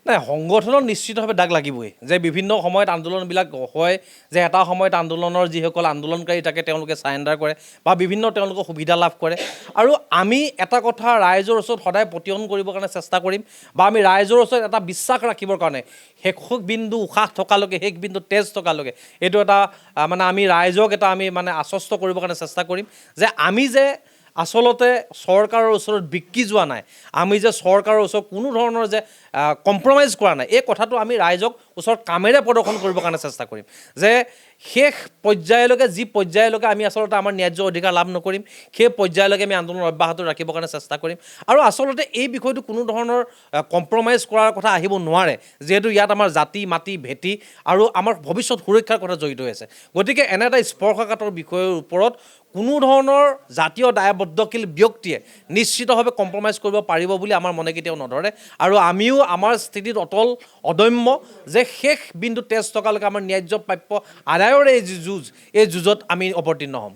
নাই সংগঠনৰ নিশ্চিতভাৱে দাগ লাগিবই যে বিভিন্ন সময়ত আন্দোলনবিলাক হয় যে এটা সময়ত আন্দোলনৰ যিসকল আন্দোলনকাৰী থাকে তেওঁলোকে চাৰেণ্ডাৰ কৰে বা বিভিন্ন তেওঁলোকে সুবিধা লাভ কৰে আৰু আমি এটা কথা ৰাইজৰ ওচৰত সদায় প্ৰতিয়ন কৰিবৰ কাৰণে চেষ্টা কৰিম বা আমি ৰাইজৰ ওচৰত এটা বিশ্বাস ৰাখিবৰ কাৰণে শেষ বিন্দু উশাহ থকালৈকে শেষ বিন্দু তেজ থকালৈকে এইটো এটা মানে আমি ৰাইজক এটা আমি মানে আশ্বস্ত কৰিবৰ কাৰণে চেষ্টা কৰিম যে আমি যে আচলতে চৰকাৰৰ ওচৰত বিক্ৰী যোৱা নাই আমি যে চৰকাৰৰ ওচৰত কোনো ধৰণৰ যে কম্প্ৰমাইজ কৰা নাই এই কথাটো আমি ৰাইজক ওচৰত কামেৰে প্ৰদৰ্শন কৰিবৰ কাৰণে চেষ্টা কৰিম যে শেষ পৰ্যায়লৈকে যি পৰ্যায়লৈকে আমি আচলতে আমাৰ ন্যায্য অধিকাৰ লাভ নকৰিম সেই পৰ্যায়লৈকে আমি আন্দোলন অব্যাহত ৰাখিবৰ কাৰণে চেষ্টা কৰিম আৰু আচলতে এই বিষয়টো কোনো ধৰণৰ কম্প্ৰমাইজ কৰাৰ কথা আহিব নোৱাৰে যিহেতু ইয়াত আমাৰ জাতি মাটি ভেটি আৰু আমাৰ ভৱিষ্যত সুৰক্ষাৰ কথা জড়িত হৈ আছে গতিকে এনে এটা স্পৰ্শকাতৰ বিষয়ৰ ওপৰত কোনো ধৰণৰ জাতীয় দায়বদ্ধশীল ব্যক্তিয়ে নিশ্চিতভাৱে কম্প্ৰমাইজ কৰিব পাৰিব বুলি আমাৰ মনে কেতিয়াও নধৰে আৰু আমিও আমাৰ স্থিতিত অটল অদম্য যে শেষ বিন্দু তেজ টকালৈকে আমাৰ ন্যায্য প্ৰাপ্য আদায়ৰ এই যুঁজ এই যুঁজত আমি অৱতীৰ্ণ হ'ম